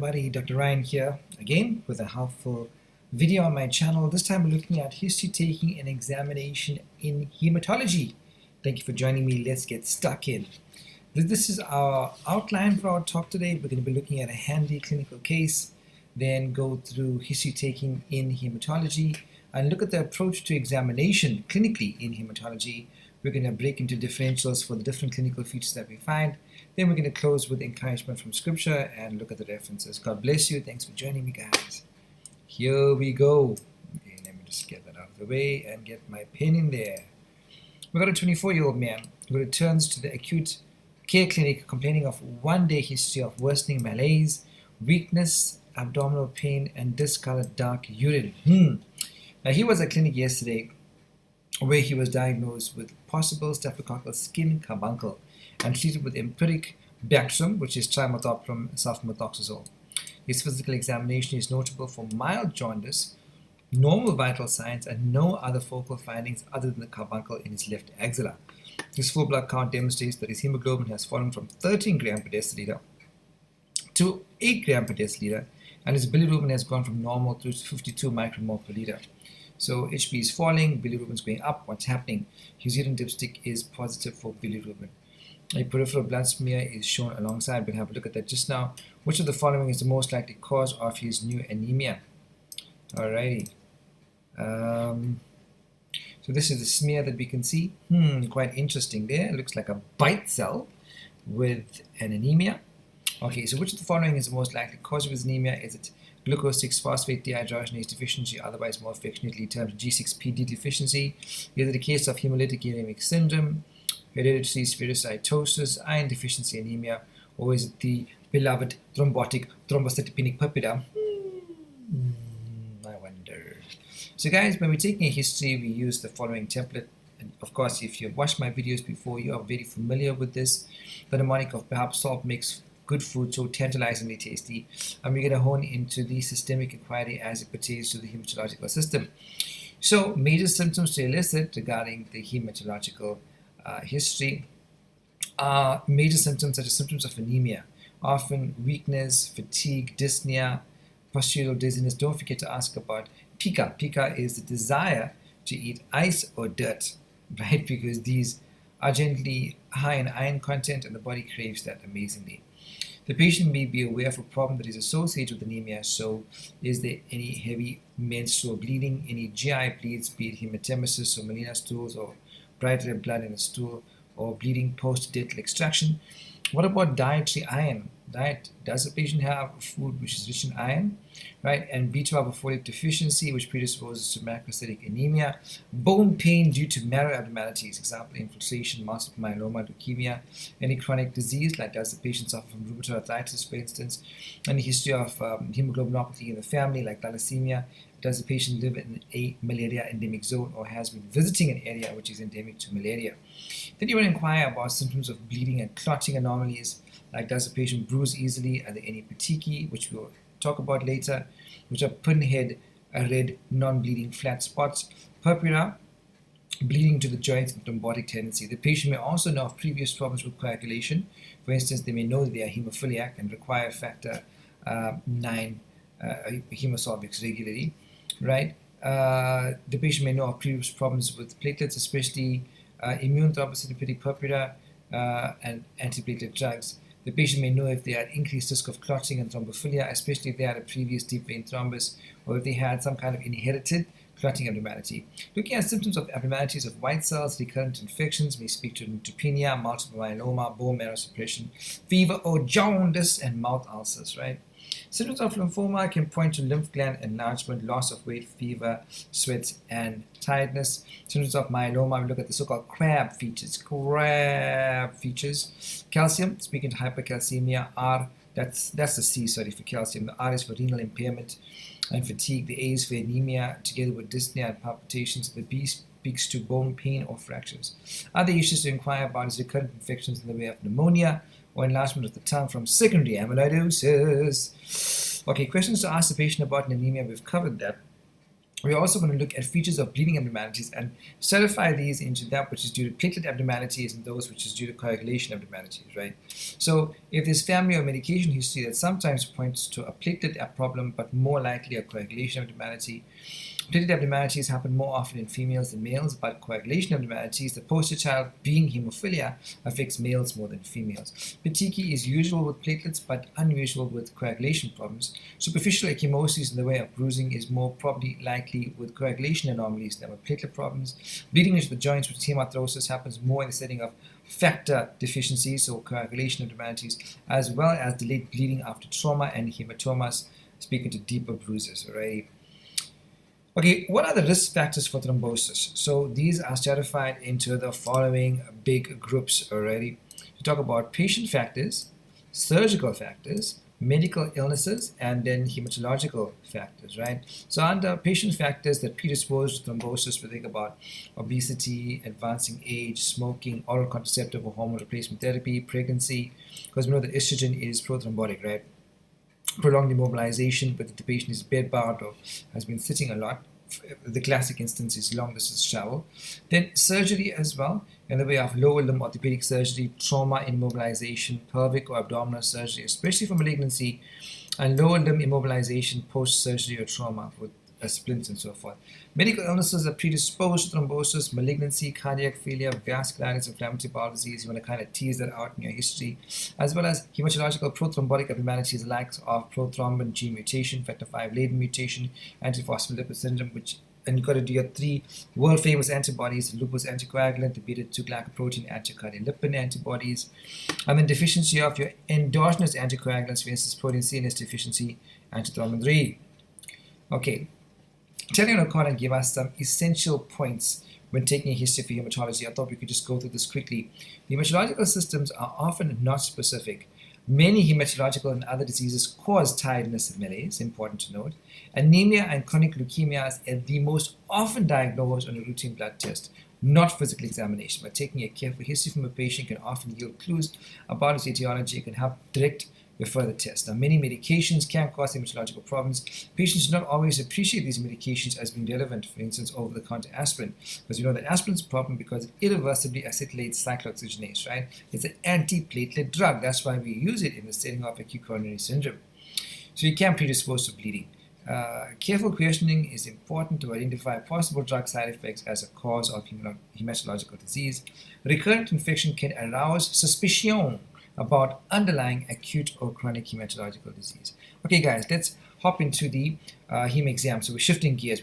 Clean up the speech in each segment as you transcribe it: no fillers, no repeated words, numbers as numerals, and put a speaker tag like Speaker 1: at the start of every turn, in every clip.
Speaker 1: everybody, Dr. Ryan here again with a helpful video on my channel. This time we're looking at history taking and examination in hematology. Thank you for joining me. Let's get stuck in. This is our outline for our talk today. We're going to be looking at a handy clinical case, then go through history taking in hematology and look at the approach to examination clinically in hematology. We're going to break into differentials for the different clinical features that we find. Then we're going to close with encouragement from scripture and look at the references. God bless you. Thanks for joining me, guys. Here we go. Okay, let me just get that out of the way and get my pen in there. We've got a 24-year-old man who returns to the acute care clinic complaining of one-day history of worsening malaise, weakness, abdominal pain, and discolored dark urine. Now, he was at clinic yesterday where he was diagnosed with possible staphylococcal skin carbuncle and treated with empiric Bactrim, which is trimethoprim sulfamethoxazole. His physical examination is notable for mild jaundice, normal vital signs, and no other focal findings other than the carbuncle in his left axilla. His full blood count demonstrates that his hemoglobin has fallen from 13 gram per deciliter to 8 gram per deciliter, and his bilirubin has gone from normal to 52 micromole per liter. So HB is falling, bilirubin is going up. What's happening? His urine dipstick is positive for bilirubin. A peripheral blood smear is shown alongside. We'll have a look at that just now. Which of the following is the most likely cause of his new anemia? Alrighty. So this is the smear that we can see. Quite interesting there. It looks like a bite cell with an anemia. Okay, so which of the following is the most likely cause of his anemia? Is it glucose 6-phosphate dehydrogenase deficiency, otherwise more affectionately termed G6PD deficiency? Is it a case of hemolytic uremic syndrome, hereditary spherocytosis, iron deficiency anemia, or is it the beloved thrombotic thrombocytopenic purpura? I wonder. So guys, when we're taking a history, we use the following template. And of course, if you've watched my videos before, you are very familiar with this. The mnemonic of perhaps salt makes good food so tantalizingly tasty, and we're going to hone into the systemic inquiry as it pertains to the hematological system. So major symptoms to elicit regarding the hematological history are major symptoms such as symptoms of anemia, often weakness, fatigue, dyspnea, postural dizziness. Don't forget to ask about pica. Pica is the desire to eat ice or dirt, right? Because these are generally high in iron content and the body craves that amazingly. The patient may be aware of a problem that is associated with anemia. So is there any heavy menstrual bleeding, any GI bleeds, be it hematemesis or melena stools or bright red blood in a stool, or bleeding post-dental extraction? What about dietary iron? Does the patient have food which is rich in iron, right? And B12 or folate deficiency, which predisposes to macrocytic anemia. Bone pain due to marrow abnormalities, example infiltration, multiple myeloma, leukemia. Any chronic disease, like does the patient suffer from rheumatoid arthritis, for instance? Any history of hemoglobinopathy in the family, like thalassemia? Does the patient live in a malaria endemic zone or has been visiting an area which is endemic to malaria? Then you want to inquire about symptoms of bleeding and clotting anomalies, like does the patient bruise easily? Are there any petechiae, which we'll talk about later, which are pinhead, red, non-bleeding flat spots? Purpura, bleeding to the joints and thrombotic tendency. The patient may also know of previous problems with coagulation. For instance, they may know that they are hemophiliac and require factor 9 hemosolvix regularly, right? The patient may know of previous problems with platelets, especially immune thrombocytopenic purpura and antiplatelet drugs. The patient may know if they had increased risk of clotting and thrombophilia, especially if they had a previous deep vein thrombus or if they had some kind of inherited clotting abnormality. Looking at symptoms of abnormalities of white cells, recurrent infections may speak to neutropenia, multiple myeloma, bone marrow suppression, fever or jaundice, and mouth ulcers, right? Symptoms of lymphoma can point to lymph gland enlargement, loss of weight, fever, sweats, and tiredness. Symptoms of myeloma, we look at the so-called crab features. Calcium, speaking to hypercalcemia. R, that's the C, sorry, for calcium. The R is for renal impairment and fatigue. The A is for anemia, together with dyspnea and palpitations. The B speaks to bone pain or fractures. Other issues to inquire about is recurrent infections in the way of pneumonia or enlargement of the tongue from secondary amyloidosis. Okay, questions to ask the patient about anemia, we've covered that. We're also going to look at features of bleeding abnormalities and stratify these into that which is due to platelet abnormalities and those which is due to coagulation abnormalities, right? So if there's family or medication history that sometimes points to a platelet problem, but more likely a coagulation abnormality. Platelet abnormalities happen more often in females than males, but coagulation abnormalities, the poster child being hemophilia, affects males more than females. Petechiae is usual with platelets, but unusual with coagulation problems. Superficial ecchymosis in the way of bruising is more probably likely with coagulation anomalies than with platelet problems. Bleeding into the joints with hematolosis happens more in the setting of factor deficiencies or coagulation abnormalities, as well as delayed bleeding after trauma and hematomas, speaking to deeper bruises, right? Okay, what are the risk factors for thrombosis? So these are stratified into the following big groups already. We talk about patient factors, surgical factors, medical illnesses, and then hematological factors, right? So under patient factors that predispose to thrombosis, we think about obesity, advancing age, smoking, oral contraceptive or hormone replacement therapy, pregnancy, because we know that estrogen is prothrombotic, right? Prolonged immobilization, whether the patient is bedbound or has been sitting a lot. The classic instance is long distance travel. Then surgery as well, in the way of lower limb orthopedic surgery, trauma, immobilization, pelvic or abdominal surgery, especially for malignancy, and lower limb immobilization post surgery or trauma with splints and so forth. Medical illnesses are predisposed to thrombosis, malignancy, cardiac failure, vasculitis, inflammatory bowel disease. You want to kind of tease that out in your history, as well as hematological prothrombotic abnormalities like of prothrombin gene mutation, factor V Leiden mutation, antiphospholipid syndrome, which and you've got to do your three world famous antibodies: the lupus anticoagulant, the beta 2 glycoprotein anticardiolipin antibodies, and then deficiency of your endogenous anticoagulants, for instance, protein CNS deficiency, antithrombin 3. Okay, Talley and O Connor gave us some essential points when taking a history for hematology. I thought we could just go through this quickly. Hematological systems are often not specific. Many hematological and other diseases cause tiredness and malaise, important to note. Anemia and chronic leukemias are the most often diagnosed on a routine blood test, not physical examination. By taking a careful history from a patient can often yield clues about its etiology. It can help direct your further tests. Now, many medications can cause hematological problems. Patients do not always appreciate these medications as being relevant, for instance, over-the-counter aspirin, because we know that aspirin is a problem because it irreversibly acetylates cyclooxygenase, right? It's an anti-platelet drug. That's why we use it in the setting of acute coronary syndrome. So you can predispose to bleeding. Careful questioning is important to identify possible drug side effects as a cause of hematological disease. Recurrent infection can arouse suspicion about underlying acute or chronic hematological disease. Okay, guys, let's hop into the heme exam. So we're shifting gears.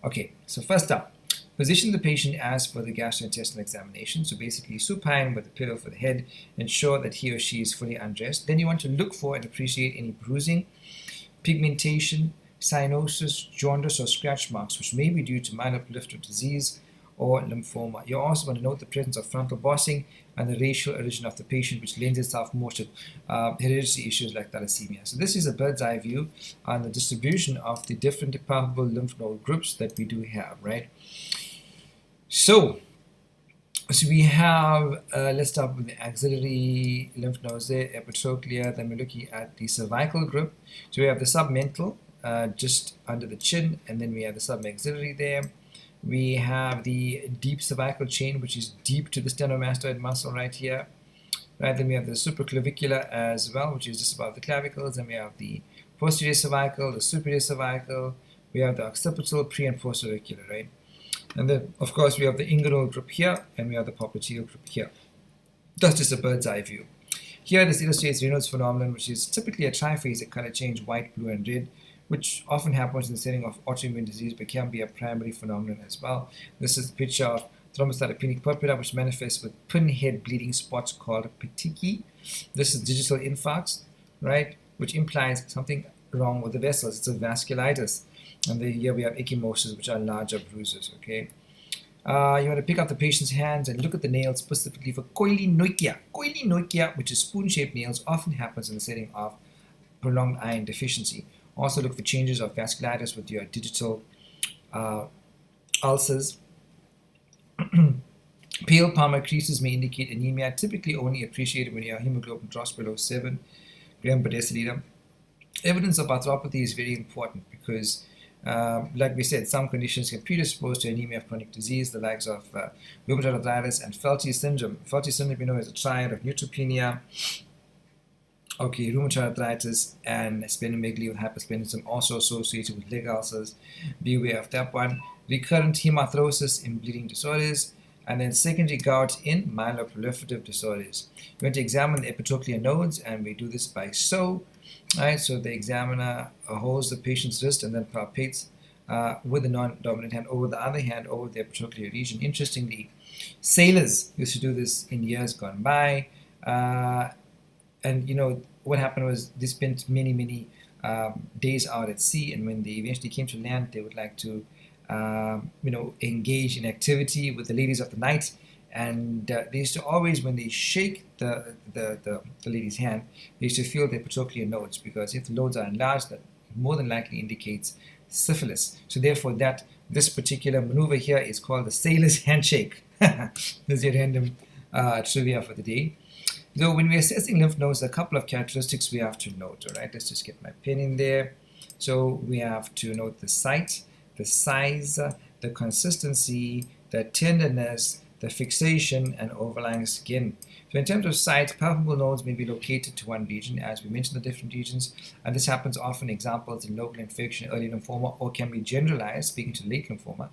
Speaker 1: Okay, so first up, position the patient as per the gastrointestinal examination. So basically supine with a pillow for the head, ensure that he or she is fully undressed. Then you want to look for and appreciate any bruising, pigmentation, cyanosis, jaundice, or scratch marks, which may be due to myeloproliferative disease or lymphoma. You also want to note the presence of frontal bossing and the racial origin of the patient, which lends itself more to hereditary issues like thalassemia. So this is a bird's eye view on the distribution of the different palpable lymph node groups that we do have, right? So we have, let's start with the axillary lymph nodes there, epitrochlear. Then we're looking at the cervical group. So we have the submental, just under the chin, and then we have the submaxillary there. We have the deep cervical chain, which is deep to the stenomastoid muscle right here. Right, then we have the supraclavicular as well, which is just above the clavicles. Then we have the posterior cervical, the superior cervical. We have the occipital, pre and post auricular, right? And then, of course, we have the inguinal group here, and we have the popliteal group here. That's just a bird's eye view. Here, this illustrates Raynaud's phenomenon, which is typically a triphasic color change, white, blue, and red, which often happens in the setting of autoimmune disease, but can be a primary phenomenon as well. This is a picture of thrombocytopenic purpura, which manifests with pinhead bleeding spots called petechiae. This is digital infarct, right, which implies something wrong with the vessels. It's a vasculitis. And then here we have ecchymosis, which are larger bruises, okay? You want to pick up the patient's hands and look at the nails specifically for koilinoikia. Koilinoikia, which is spoon-shaped nails, often happens in the setting of prolonged iron deficiency. Also look for changes of vasculitis with your digital ulcers. Pale palmar creases may indicate anemia, typically only appreciated when your hemoglobin drops below 7 grams per deciliter. Evidence of arthropathy is very important because, like we said, some conditions can predispose to anemia of chronic disease, the likes of rheumatoid arthritis and Felty syndrome. Felty syndrome, is a triad of neutropenia, rheumatoid arthritis, and splenomegaly with hypersplenism, also associated with leg ulcers. Be aware of that one. Recurrent hematolosis in bleeding disorders, and then secondary gout in myeloproliferative disorders. We're going to examine the epitrochlear nodes, and we do this by sew. Right, so the examiner holds the patient's wrist and then palpates with the non-dominant hand over the other hand over the epitrochlear region. Interestingly, sailors used to do this in years gone by, and what happened was they spent many days out at sea, and when they eventually came to land, they would like to engage in activity with the ladies of the night. And they used to always, when they shake the lady's hand, they used to feel the epitrochlear nodes, because if the nodes are enlarged, that more than likely indicates syphilis. So therefore, this particular maneuver here is called the sailor's handshake. There's your random trivia for the day. So when we're assessing lymph nodes, there are a couple of characteristics we have to note. All right, let's just get my pen in there. So we have to note the site, the size, the consistency, the tenderness, the fixation, and overlying skin. So in terms of site, palpable nodes may be located to one region, as we mentioned the different regions, and this happens often. Examples in local infection, early lymphoma, or can be generalized, speaking to late lymphoma.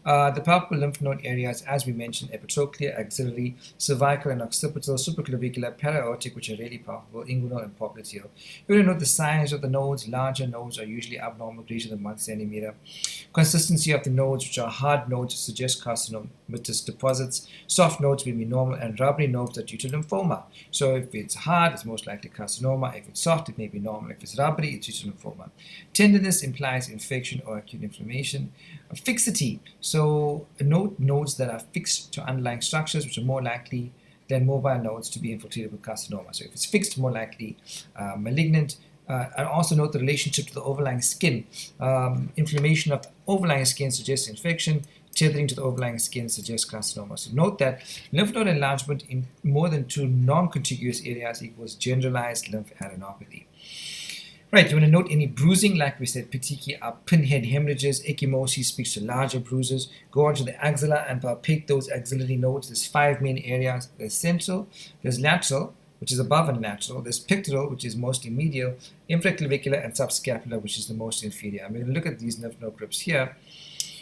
Speaker 1: The palpable lymph node areas, as we mentioned, epitrochlear, axillary, cervical and occipital, supraclavicular, para-aortic, which are really palpable, inguinal, and popliteal. You want to note the size of the nodes. Larger nodes are usually abnormal, greater than 1 centimeter. Consistency of the nodes, which are hard nodes, suggest carcinomatous deposits. Soft nodes may be normal, and rubbery nodes are due to lymphoma. So if it's hard, it's most likely carcinoma. If it's soft, it may be normal. If it's rubbery, it's due to lymphoma. Tenderness implies infection or acute inflammation. Fixity, so note nodes that are fixed to underlying structures, which are more likely than mobile nodes to be infiltrated with carcinoma. So if it's fixed, more likely malignant. And also note the relationship to the overlying skin. Inflammation of the overlying skin suggests infection. Tethering to the overlying skin suggests carcinoma. So note that lymph node enlargement in more than 2 non-contiguous areas equals generalized lymphadenopathy. Right, you want to note any bruising, like we said, petechiae are pinhead hemorrhages. Ecchymosis speaks to larger bruises. Go on to the axilla and palpate those axillary nodes. There's 5 main areas. There's central, there's lateral, which is above and lateral. There's pectoral, which is mostly medial, infraclavicular, and subscapular, which is the most inferior. I'm going to look at these lymph node groups here.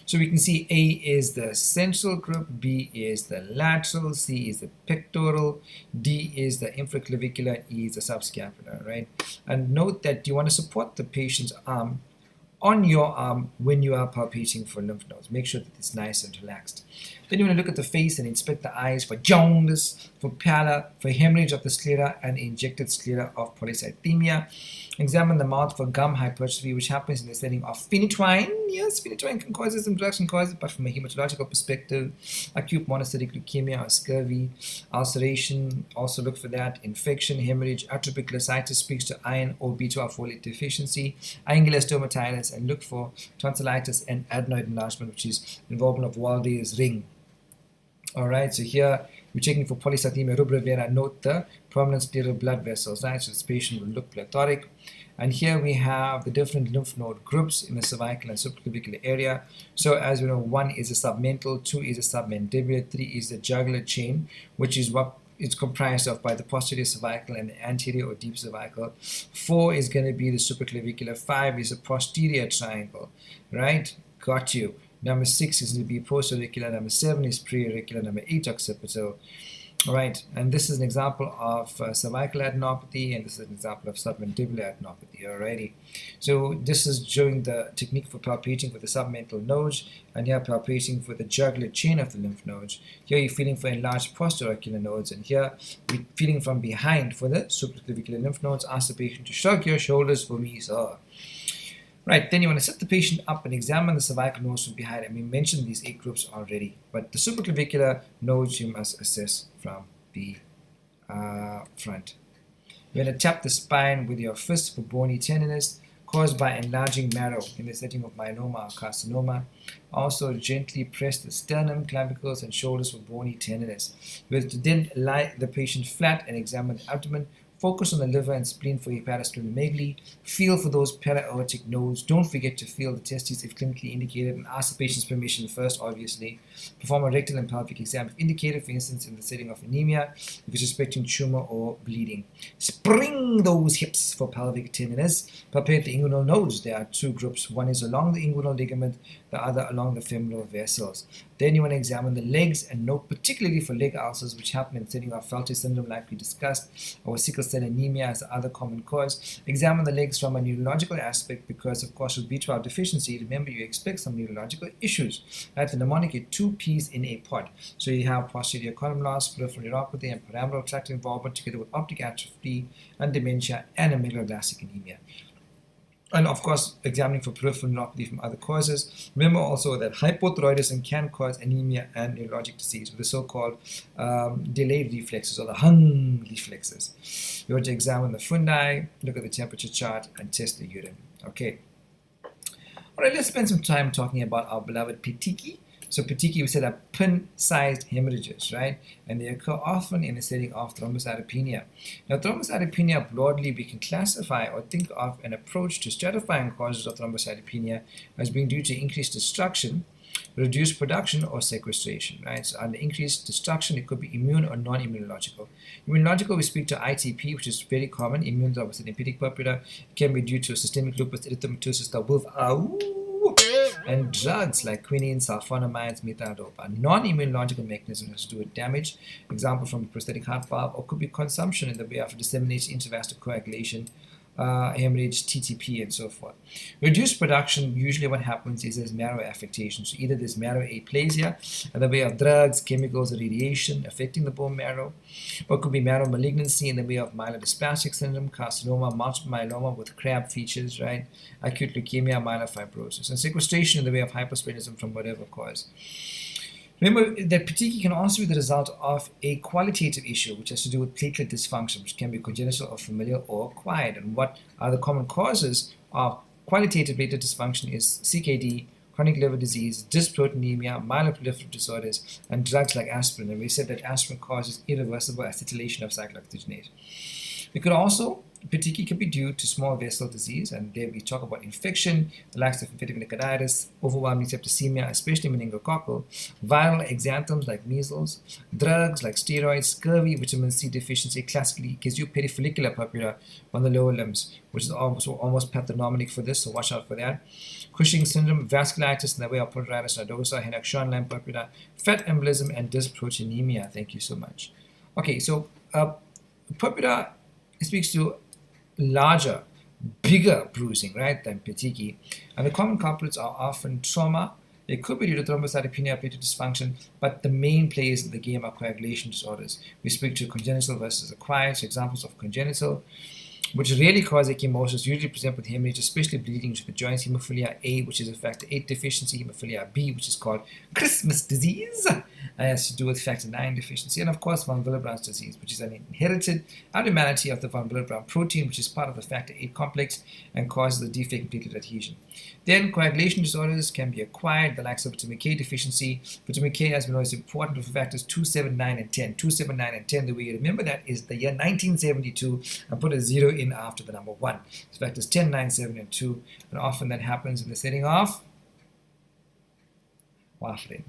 Speaker 1: So we can see A is the central group, B is the lateral, C is the pectoral, D is the infraclavicular, E is the subscapular, right? And note that you want to support the patient's arm on your arm when you are palpating for lymph nodes. Make sure that it's nice and relaxed. Then you want to look at the face and inspect the eyes for jaundice, for pallor, for hemorrhage of the sclera, and injected sclera of polycythemia. Examine the mouth for gum hypertrophy, which happens in the setting of phenytoin. Yes, phenytoin can cause this, some drugs can cause it, but from a hematological perspective, acute monocytic leukemia or scurvy, ulceration, also look for that, infection, hemorrhage, atrophic glossitis speaks to iron or B12 folate deficiency, angular stomatitis, and look for tonsillitis and adenoid enlargement, which is involvement of Waldey's ring. Alright, so here we're checking for polycythemia rubra vera. Note the prominent scleral blood vessels, right? So this patient will look plethoric. And here we have the different lymph node groups in the cervical and supraclavicular area. So as we know, 1 is a submental, 2 is a submandibular, 3 is the jugular chain, which is what it's comprised of by the posterior cervical and the anterior or deep cervical. 4 is going to be the supraclavicular, 5 is a posterior triangle, right? Got you. Number 6 is going to be postauricular, number 7 is preauricular, number 8 occipital. Alright, and this is an example of cervical adenopathy, and this is an example of submandibular adenopathy. Alrighty, so this is showing the technique for palpating for the submental nodes, and here palpating for the jugular chain of the lymph nodes. Here you're feeling for enlarged postauricular nodes, and here we're feeling from behind for the supraclavicular lymph nodes. Ask the patient to shrug your shoulders for me, sir. Right, then you want to set the patient up and examine the cervical nodes from behind. And we mentioned these 8 groups already, but the supraclavicular nodes you must assess from the front. You're going to tap the spine with your fist for bony tenderness caused by enlarging marrow in the setting of myeloma or carcinoma. Also gently press the sternum, clavicles, and shoulders for bony tenderness. You have to then lie the patient flat and examine the abdomen Focus on the liver and spleen for hepatosplenomegaly. Feel for those para-aortic nodes. Don't forget to feel the testes if clinically indicated, and ask the patient's permission first, obviously. Perform a rectal and pelvic exam if indicated, for instance, in the setting of anemia, if you're suspecting tumor or bleeding. Spring those hips for pelvic tenderness. Palpate the inguinal nodes. There are two groups. One is along the inguinal ligament, the other along the femoral vessels. Then you want to examine the legs and note particularly for leg ulcers, which happen in the setting of Felty syndrome, like we discussed, or sickle cell anemia as the other common cause. Examine the legs from a neurological aspect because, of course, with B12 deficiency, remember you expect some neurological issues. Right? The mnemonic is two peas in a pod. So you have posterior column loss, peripheral neuropathy, and pyramidal tract involvement together with optic atrophy and dementia and amegaloblastic anemia. And of course, examining for peripheral neuropathy from other causes. Remember also that hypothyroidism can cause anemia and neurologic disease with the so-called delayed reflexes, or the hung reflexes. You want to examine the fundi, look at the temperature chart, and test the urine. Okay. All right, let's spend some time talking about our beloved petechiae. So petechiae, we said, are pin-sized hemorrhages, right? And they occur often in the setting of thrombocytopenia. Now, thrombocytopenia, broadly, we can classify or think of an approach to stratifying causes of thrombocytopenia as being due to increased destruction, reduced production, or sequestration, right? So under increased destruction, it could be immune or non-immunological. Immunological, we speak to ITP, which is very common, immune thrombocytopenic purpura. It can be due to systemic lupus erythematosus, the wolf, and drugs like quinine, sulfonamides, methadopa. Non-immunological mechanism has to do with damage, example from the prosthetic heart valve, or could be consumption in the way of dissemination, intravascular coagulation, hemorrhage, TTP, and so forth. Reduced production, usually what happens is there's marrow affectation. So either there's marrow aplasia in the way of drugs, chemicals, or radiation affecting the bone marrow, or it could be marrow malignancy in the way of myelodysplastic syndrome, carcinoma, multiple myeloma with crab features, right? Acute leukemia, myelofibrosis, and sequestration in the way of hypersplenism from whatever cause. Remember that petechiae can also be the result of a qualitative issue, which has to do with platelet dysfunction, which can be congenital or familial or acquired. And what are the common causes of qualitative platelet dysfunction is CKD, chronic liver disease, dysproteinemia, myeloproliferative disorders, and drugs like aspirin. And we said that aspirin causes irreversible acetylation of cyclooxygenase. It could also, petechiae can be due to small vessel disease, and there we talk about infection, the likes of lymphatic myocarditis, overwhelming septicemia, especially meningococcal, viral exanthems like measles, drugs like steroids, scurvy, vitamin C deficiency classically gives you perifollicular purpura on the lower limbs, which is also almost pathognomonic for this, so watch out for that. Cushing's syndrome, vasculitis in the way of pruritus nodosa, Henoch-Schönlein purpura, fat embolism, and dysproteinemia. Thank you so much. Okay, so purpura speaks to larger, bigger bruising, right, than petechiae. And the common culprits are often trauma. They could be due to thrombocytopenia, platelet dysfunction, but the main players in the game are coagulation disorders. We speak to congenital versus acquired, so examples of congenital, which really cause ecchymosis, usually present with hemorrhage, especially bleeding to the joints, hemophilia A, which is a factor 8 deficiency, hemophilia B, which is called Christmas disease, has to do with factor 9 deficiency, and of course von Willebrand's disease, which is an inherited abnormality of the von Willebrand protein, which is part of the factor 8 complex and causes a defect in platelet adhesion. Then coagulation disorders can be acquired, the likes of vitamin K deficiency. Vitamin K has been always important for factors 2, 7, 9, and 10. 2, 7, 9, and 10, the way you remember that is the year 1972, and put a 0 in after the number 1. So factors 10, 9, 7, and 2, and often that happens in the setting of warfarin.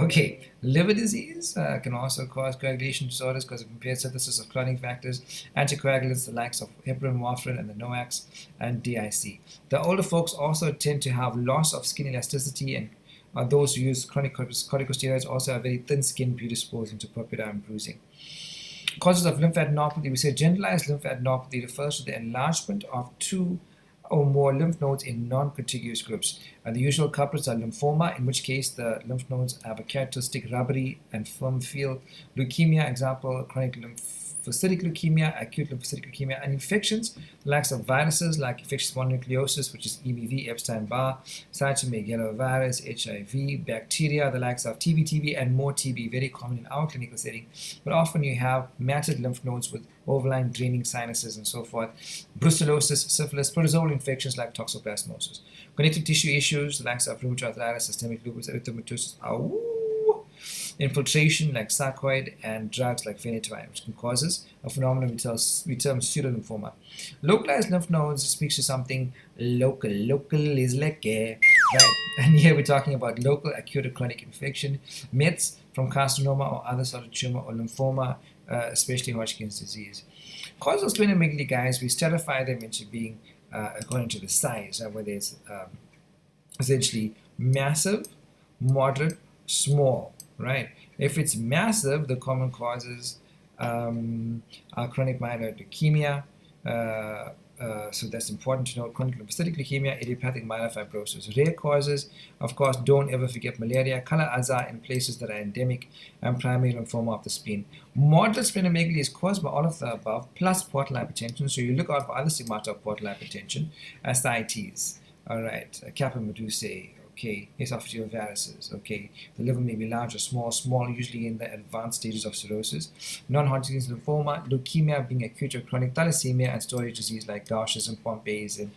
Speaker 1: Okay, liver disease can also cause coagulation disorders because of impaired synthesis of clotting factors, anticoagulants, the likes of heparin, warfarin, and the NOACs, and DIC. The older folks also tend to have loss of skin elasticity, and those who use chronic corticosteroids also have very thin skin predisposing to purpura and bruising. Causes of lymphadenopathy, we say generalized lymphadenopathy refers to the enlargement of 2 or more lymph nodes in non-contiguous groups. The usual culprits are lymphoma, in which case the lymph nodes have a characteristic rubbery and firm feel. Leukemia, example, chronic lymphocytic leukemia, acute lymphocytic leukemia, and infections, the likes of viruses like infectious mononucleosis, which is EBV, Epstein-Barr, cytomegalovirus, HIV, bacteria, the likes of TB, and more TB, very common in our clinical setting. But often you have matted lymph nodes with overlying draining sinuses and so forth. Brucellosis, syphilis, protozoal infections like toxoplasmosis. Connective tissue issues, the likes of rheumatoid arthritis, systemic lupus erythematosus, infiltration like sarcoid, and drugs like phenytoin, which can cause a phenomenon we term pseudolymphoma. Localized lymph nodes speaks to something local. Local is like right? And here we're talking about local acute or chronic infection, mets from carcinoma or other solid tumor or lymphoma, especially Hodgkin's disease. Causal splenomegaly, guys, we stratify them into being according to the size, whether it's essentially massive, moderate, small, right? If it's massive, the common causes are chronic myeloid leukemia, so that's important to know. Chronic lymphocytic leukemia, idiopathic myelofibrosis. Rare causes, of course, don't ever forget malaria, kala azar in places that are endemic, and primary lymphoma of the spleen. Moderate splenomegaly is caused by all of the above, plus portal hypertension. So you look out for other stigmata of portal hypertension, ascites, all right, Kappa-Medusae, okay, esophageal varices, okay, the liver may be large or small, usually in the advanced stages of cirrhosis, non-Hodgkin's lymphoma, leukemia being acute or chronic, thalassemia, and storage disease like Gaucher's and Pompe's and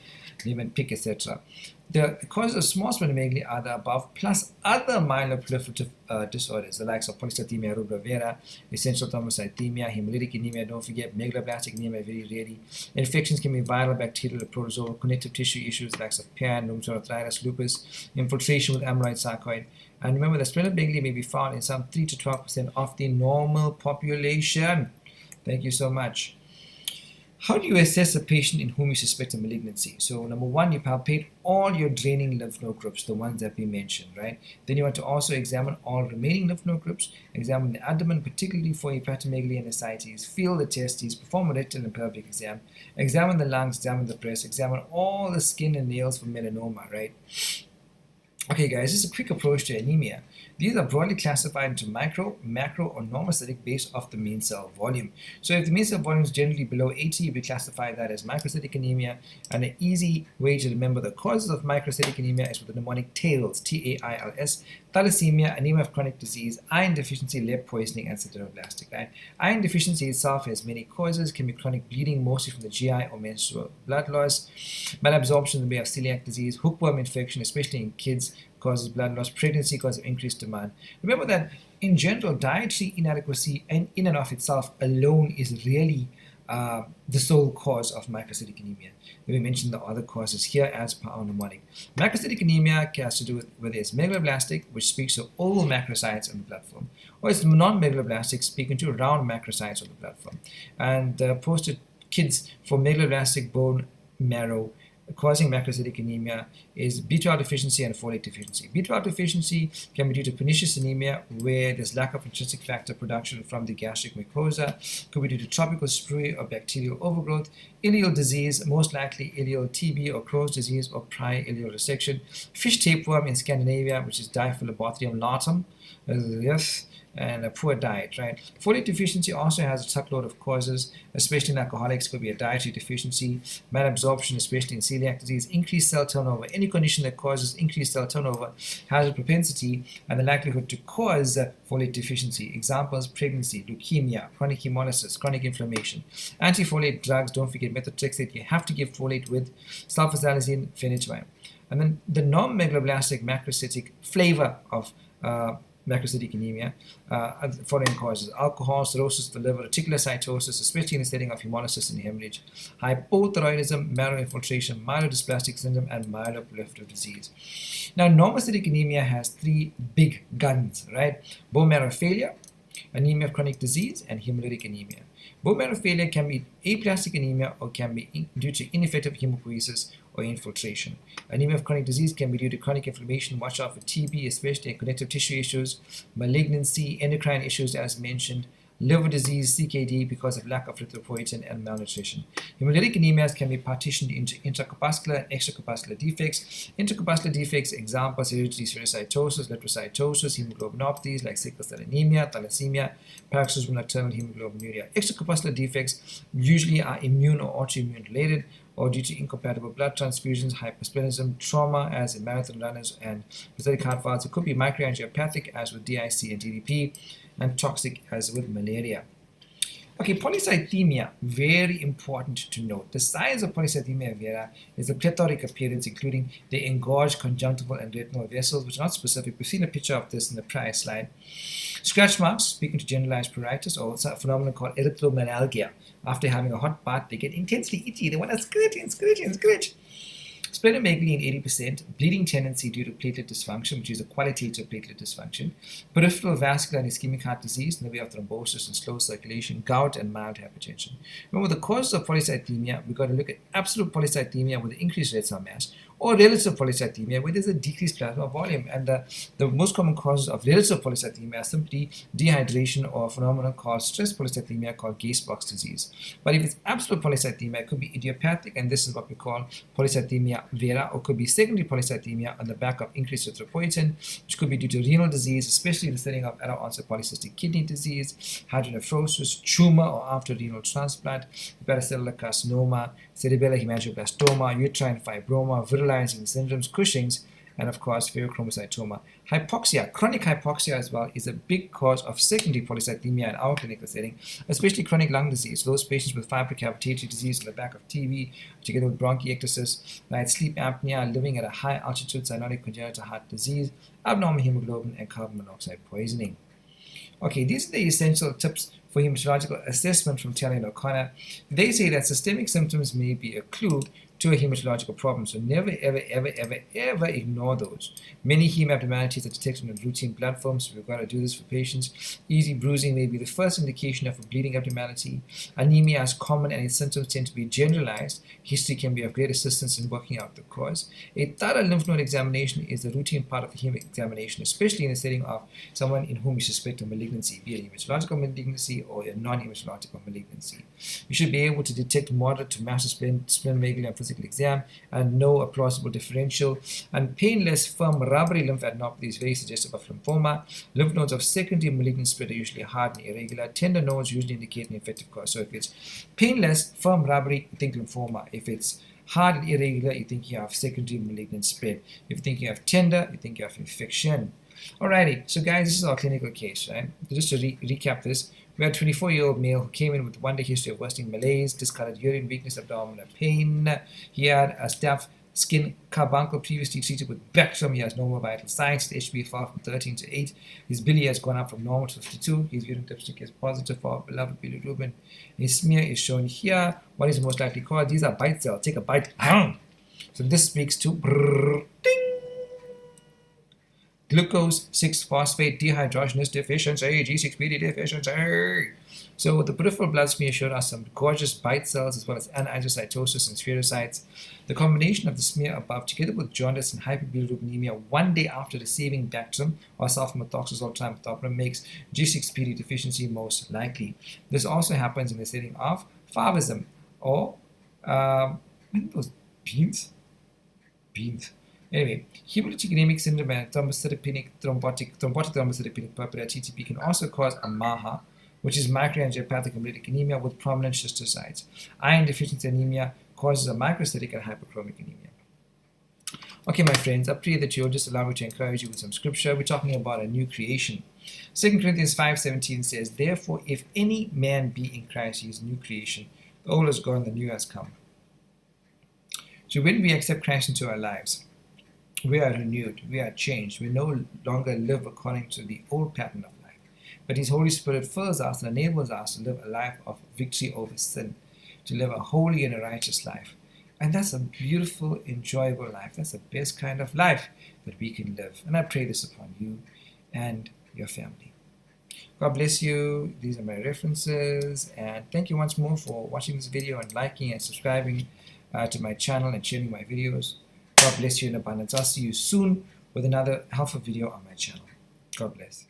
Speaker 1: Niemann-Pick, etc. The causes of small splenomegaly are the above, plus other myeloproliferative disorders, the likes of polycythemia rubra vera, essential thrombocythemia, hemolytic anemia, don't forget, megaloblastic anemia very rarely. Infections can be viral, bacterial, or protozoal, connective tissue issues, likes of PAN, rheumatoid arthritis, lupus, infiltration with amyloid sarcoid. And remember, the splenomegaly may be found in some 3 to 12% of the normal population. Thank you so much. How do you assess a patient in whom you suspect a malignancy? So number one, you palpate all your draining lymph node groups, the ones that we mentioned, right? Then you want to also examine all remaining lymph node groups, examine the abdomen, particularly for hepatomegaly and ascites, feel the testes, perform a rectal and pelvic exam, examine the lungs, examine the breast, examine all the skin and nails for melanoma, right? Okay guys, this is a quick approach to anemia. These are broadly classified into micro, macro, or normocytic based off the mean cell volume. So if the mean cell volume is generally below 80, we classify that as microcytic anemia. And an easy way to remember the causes of microcytic anemia is with the mnemonic TAILS, T-A-I-L-S, thalassemia, anemia of chronic disease, iron deficiency, lead poisoning, and sideroblastic. Right? Iron deficiency itself has many causes, can be chronic bleeding, mostly from the GI or menstrual blood loss, malabsorption in the way of celiac disease, hookworm infection, especially in kids, causes blood loss, pregnancy causes increased demand. Remember that in general, dietary inadequacy and in and of itself alone is really the sole cause of microcytic anemia. We mentioned the other causes here as per our mnemonic. Microcytic anemia has to do with whether it's megaloblastic, which speaks to oval macrocytes on the blood film, or it's non-megaloblastic, speaking to round macrocytes on the blood film. And posted kids for megaloblastic bone marrow causing macrocytic anemia is B12 deficiency and folate deficiency. B12 deficiency can be due to pernicious anemia, where there's lack of intrinsic factor production from the gastric mucosa. Could be due to tropical sprue or bacterial overgrowth. Ileal disease, most likely ileal TB or Crohn's disease or prior ileal resection. Fish tapeworm in Scandinavia, which is Diphyllobothrium latum. Yes. And a poor diet, right? Folate deficiency also has a truckload of causes, especially in alcoholics, could be a dietary deficiency, malabsorption, especially in celiac disease, increased cell turnover. Any condition that causes increased cell turnover has a propensity and the likelihood to cause folate deficiency. Examples: pregnancy, leukemia, chronic hemolysis, chronic inflammation. Antifolate drugs, don't forget methotrexate. You have to give folate with sulfasalazine, phenytoin. And then the non-megaloblastic macrocytic flavor of macrocytic anemia, following causes: alcohol, cirrhosis of the liver, reticulocytosis, especially in the setting of hemolysis and hemorrhage, hypothyroidism, marrow infiltration, myelodysplastic syndrome, and myeloproliferative disease. Now, normocytic anemia has three big guns, right? Bone marrow failure, anemia of chronic disease, and hemolytic anemia. Bone marrow failure can be aplastic anemia or can be due to ineffective hemopoiesis or infiltration. Anemia of chronic disease can be due to chronic inflammation, watch out for TB, especially in connective tissue issues, malignancy, endocrine issues as mentioned, liver disease, CKD, because of lack of erythropoietin and malnutrition. Hemolytic anemias can be partitioned into intracorpuscular and extracorpuscular defects. Intracorpuscular defects, examples: hereditary spherocytosis, leprocytosis, hemoglobinopathies like sickle cell anemia, thalassemia, paroxysmal nocturnal hemoglobinuria. Extracorpuscular defects usually are immune or autoimmune related, or due to incompatible blood transfusions, hypersplenism, trauma as in marathon runners and prosthetic heart valves. It could be microangiopathic as with DIC and DDP, and toxic as with malaria. Okay, polycythemia, very important to note. The signs of polycythemia vera is a plethoric appearance, including the engorged conjunctival and retinal vessels, which are not specific. We've seen a picture of this in the prior slide. Scratch marks, speaking to generalized pruritus, or a phenomenon called erythromelalgia. After having a hot bath, they get intensely itchy. They want to scratch and scratch and scratch. Splenomegaly in 80%, bleeding tendency due to platelet dysfunction, which is a qualitative platelet dysfunction, peripheral vascular and ischemic heart disease in the way of thrombosis and slow circulation, gout, and mild hypertension. Remember, the causes of polycythemia, we've got to look at absolute polycythemia with increased red cell mass, or relative polycythemia where there's a decreased plasma volume. And the most common causes of relative polycythemia are simply dehydration or a phenomenon called stress polycythemia called Gase-Box disease. But if it's absolute polycythemia, it could be idiopathic, and this is what we call polycythemia vera, or could be secondary polycythemia on the back of increased erythropoietin, which could be due to renal disease, especially in the setting of adult onset polycystic kidney disease, hydronephrosis, tumor or after renal transplant, hepatocellular carcinoma, cerebellar hemangioblastoma, uterine fibroma, virilizing syndromes, Cushing's, and of course pheochromocytoma. Hypoxia, chronic hypoxia as well, is a big cause of secondary polycythemia in our clinical setting, especially chronic lung disease. Those patients with fibrocavitary disease in the back of TB, together with bronchiectasis, right, sleep apnea, living at a high altitude, cyanotic congenital heart disease, abnormal hemoglobin, and carbon monoxide poisoning. Okay, these are the essential tips for hematological assessment from Talley and O Connor. They say that systemic symptoms may be a clue to a hematological problem, so never, ever, ever, ever, ever ignore those. Many heme abnormalities are detected in routine blood films, so we've got to do this for patients. Easy bruising may be the first indication of a bleeding abnormality. Anemia is common and its symptoms tend to be generalized. History can be of great assistance in working out the cause. A thorough lymph node examination is a routine part of the heme examination, especially in the setting of someone in whom you suspect a malignancy, be it a hematological malignancy or a non-hematological malignancy. You should be able to detect moderate to massive splenomegaly on physical exam and know a plausible differential. And painless, firm, rubbery lymph adenopathy is very suggestive of lymphoma. Lymph nodes of secondary malignant spread are usually hard and irregular. Tender nodes usually indicate an infective cause. So if it's painless, firm, rubbery, you think lymphoma. If it's hard and irregular, you think you have secondary malignant spread. If you think you have tender, you think you have infection. Alrighty, so guys, this is our clinical case, right? Just to recap this, we had a 24-year-old male who came in with a one-day history of worsening malaise, discolored urine, weakness, abdominal pain. He had a staph skin carbuncle previously treated with Bactrim. He has normal vital signs. The HB fell from 13 to 8. His billy has gone up from normal to 52. His urine dipstick is positive for beloved bilirubin. His smear is shown here. What is the most likely cause? These are bite cells. Take a bite. So this speaks to ding. Glucose 6-phosphate dehydrogenase deficiency, G6PD deficiency. So the peripheral blood smear showed us some gorgeous bite cells as well as anisocytosis and spherocytes. The combination of the smear above, together with jaundice and hyperbilirubinemia 1 day after receiving Bactrim or sulfamethoxazole trimethoprim, makes G6PD deficiency most likely. This also happens in the setting of favism or those beans. Anyway, hemolytic anemic syndrome and thrombotic thrombocytopenic purpura (TTP) can also cause a MAHA, which is microangiopathic hemolytic anemia with prominent schistocytes. Iron deficiency anemia causes a microcytic and hyperchromic anemia. Okay, my friends, I pray that you'll just allow me to encourage you with some scripture. We're talking about a new creation. 2 Corinthians 5:17 says, "Therefore, if any man be in Christ, he is a new creation. The old is gone, the new has come." So when we accept Christ into our lives, we are renewed, we are changed. We no longer live according to the old pattern of life, but His Holy Spirit fills us and enables us to live a life of victory over sin, to live a holy and a righteous life. And that's a beautiful, enjoyable life. That's the best kind of life that we can live. And I pray this upon you and your family. God bless you. These are my references. And thank you once more for watching this video and liking and subscribing to my channel and sharing my videos. God bless you in abundance. I'll see you soon with another helpful video on my channel. God bless.